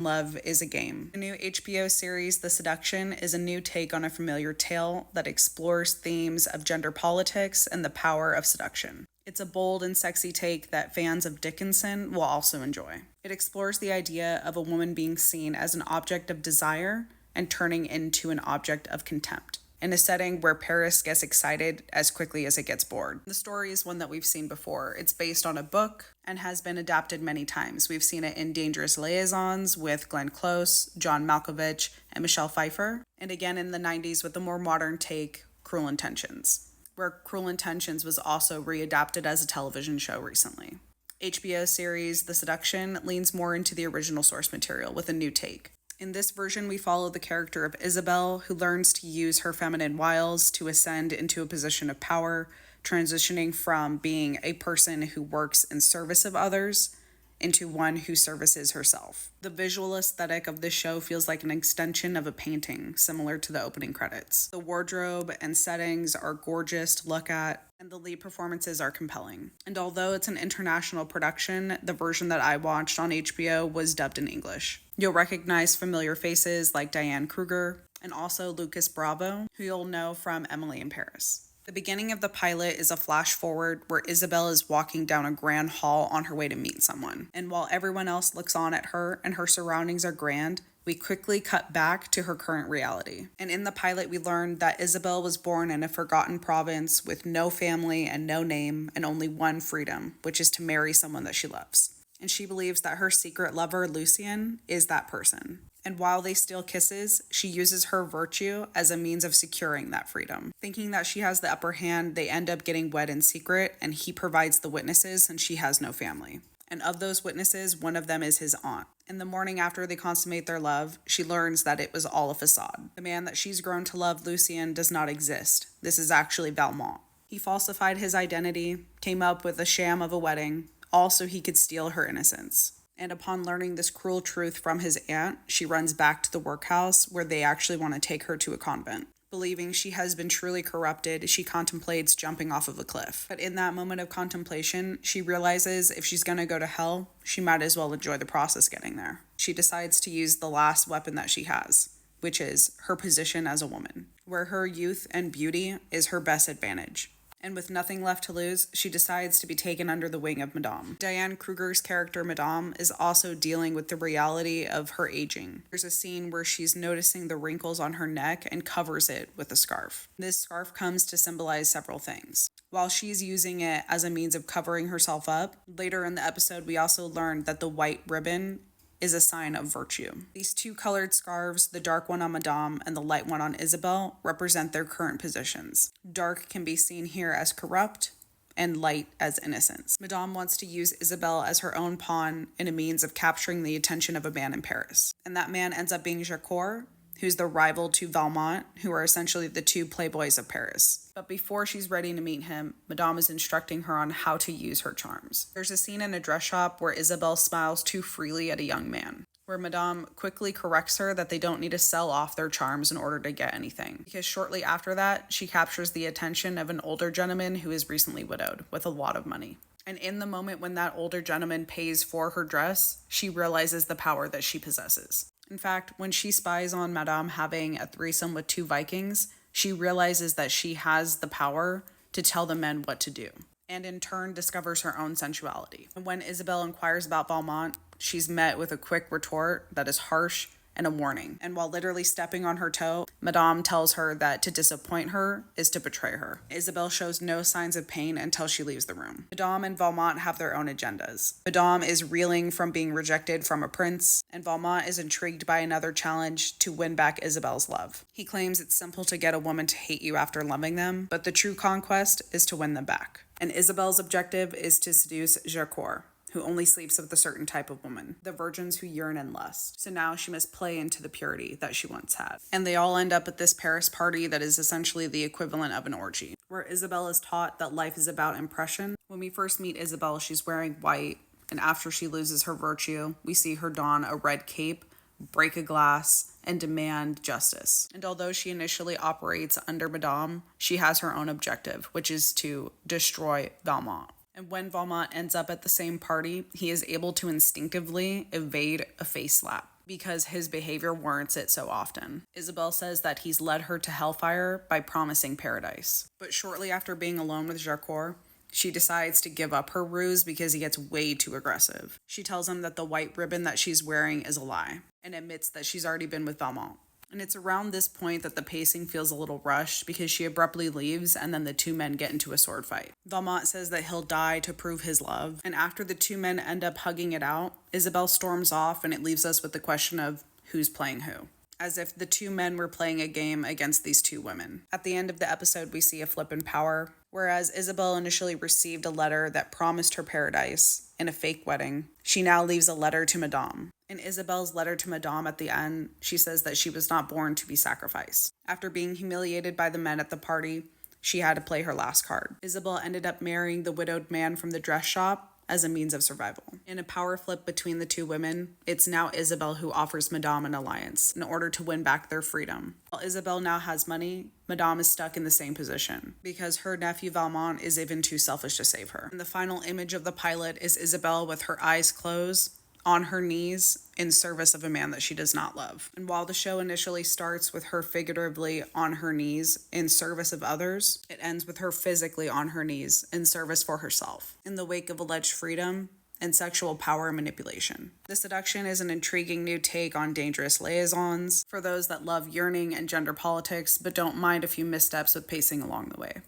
Love is a Game. The new HBO series, The Seduction, is a new take on a familiar tale that explores themes of gender politics and the power of seduction. It's a bold and sexy take that fans of Dickinson will also enjoy. It explores the idea of a woman being seen as an object of desire and turning into an object of contempt, in a setting where Paris gets excited as quickly as it gets bored. The story is one that we've seen before. It's based on a book and has been adapted many times. We've seen it in Dangerous Liaisons with Glenn Close, John Malkovich, and Michelle Pfeiffer, and again in the 90s with the more modern take, Cruel Intentions, where Cruel Intentions was also readapted as a television show recently. HBO series The Seduction leans more into the original source material with a new take. In this version, we follow the character of Isabelle, who learns to use her feminine wiles to ascend into a position of power, transitioning from being a person who works in service of others into one who services herself. The visual aesthetic of this show feels like an extension of a painting, similar to the opening credits. The wardrobe and settings are gorgeous to look at, and the lead performances are compelling. And although it's an international production, the version that I watched on HBO was dubbed in English. You'll recognize familiar faces like Diane Kruger and also Lucas Bravo, who you'll know from Emily in Paris. The beginning of the pilot is a flash forward where Isabelle is walking down a grand hall on her way to meet someone. And while everyone else looks on at her and her surroundings are grand, we quickly cut back to her current reality. And in the pilot, we learned that Isabelle was born in a forgotten province with no family and no name and only one freedom, which is to marry someone that she loves. And she believes that her secret lover, Lucien, is that person. And while they steal kisses, she uses her virtue as a means of securing that freedom. Thinking that she has the upper hand, they end up getting wed in secret, and he provides the witnesses since she has no family. And of those witnesses, one of them is his aunt. In the morning after they consummate their love, she learns that it was all a facade. The man that she's grown to love, Lucien, does not exist. This is actually Valmont. He falsified his identity, came up with a sham of a wedding, all so he could steal her innocence. And upon learning this cruel truth from his aunt, she runs back to the workhouse where they actually want to take her to a convent. Believing she has been truly corrupted, she contemplates jumping off of a cliff. But in that moment of contemplation, she realizes if she's going to go to hell, she might as well enjoy the process getting there. She decides to use the last weapon that she has, which is her position as a woman, where her youth and beauty is her best advantage. And with nothing left to lose, she decides to be taken under the wing of Madame. Diane Kruger's character, Madame, is also dealing with the reality of her aging. There's a scene where she's noticing the wrinkles on her neck and covers it with a scarf. This scarf comes to symbolize several things. While she's using it as a means of covering herself up, later in the episode we also learned that the white ribbon is a sign of virtue. These two colored scarves, the dark one on Madame and the light one on Isabelle, represent their current positions. Dark can be seen here as corrupt, and light as innocence. Madame wants to use Isabelle as her own pawn in a means of capturing the attention of a man in Paris. And that man ends up being Jacques, who's the rival to Valmont, who are essentially the two playboys of Paris. But before she's ready to meet him, Madame is instructing her on how to use her charms. There's a scene in a dress shop where Isabelle smiles too freely at a young man, where Madame quickly corrects her that they don't need to sell off their charms in order to get anything. Because shortly after that, she captures the attention of an older gentleman who is recently widowed with a lot of money. And in the moment when that older gentleman pays for her dress, she realizes the power that she possesses. In fact, when she spies on Madame having a threesome with two Vikings, she realizes that she has the power to tell the men what to do, and in turn discovers her own sensuality. And when Isabelle inquires about Valmont, she's met with a quick retort that is harsh and a warning. And while literally stepping on her toe, Madame tells her that to disappoint her is to betray her. Isabelle shows no signs of pain until she leaves the room. Madame and Valmont have their own agendas. Madame is reeling from being rejected from a prince, and Valmont is intrigued by another challenge to win back Isabelle's love. He claims it's simple to get a woman to hate you after loving them, but the true conquest is to win them back. And Isabelle's objective is to seduce Jacques, who only sleeps with a certain type of woman, the virgins who yearn and lust. So now she must play into the purity that she once had. And they all end up at this Paris party that is essentially the equivalent of an orgy, where Isabelle is taught that life is about impression. When we first meet Isabelle, she's wearing white, and after she loses her virtue, we see her don a red cape, break a glass, and demand justice. And although she initially operates under Madame, she has her own objective, which is to destroy Valmont. And when Valmont ends up at the same party, he is able to instinctively evade a face slap, because his behavior warrants it so often. Isabelle says that he's led her to hellfire by promising paradise. But shortly after being alone with Jacques, she decides to give up her ruse because he gets way too aggressive. She tells him that the white ribbon that she's wearing is a lie and admits that she's already been with Valmont. And it's around this point that the pacing feels a little rushed because she abruptly leaves and then the two men get into a sword fight. Valmont says that he'll die to prove his love, and after the two men end up hugging it out, Isabelle storms off and it leaves us with the question of who's playing who, as if the two men were playing a game against these two women. At the end of the episode, we see a flip in power. Whereas Isabelle initially received a letter that promised her paradise in a fake wedding, she now leaves a letter to Madame. In Isabelle's letter to Madame at the end, she says that she was not born to be sacrificed. After being humiliated by the men at the party, she had to play her last card. Isabelle ended up marrying the widowed man from the dress shop as a means of survival. In a power flip between the two women, it's now Isabelle who offers Madame an alliance in order to win back their freedom. While Isabelle now has money, Madame is stuck in the same position because her nephew Valmont is even too selfish to save her. And the final image of the pilot is Isabelle with her eyes closed, on her knees, in service of a man that she does not love. And while the show initially starts with her figuratively on her knees in service of others, it ends with her physically on her knees in service for herself, in the wake of alleged freedom and sexual power manipulation. The Seduction is an intriguing new take on dangerous liaisons for those that love yearning and gender politics but don't mind a few missteps with pacing along the way.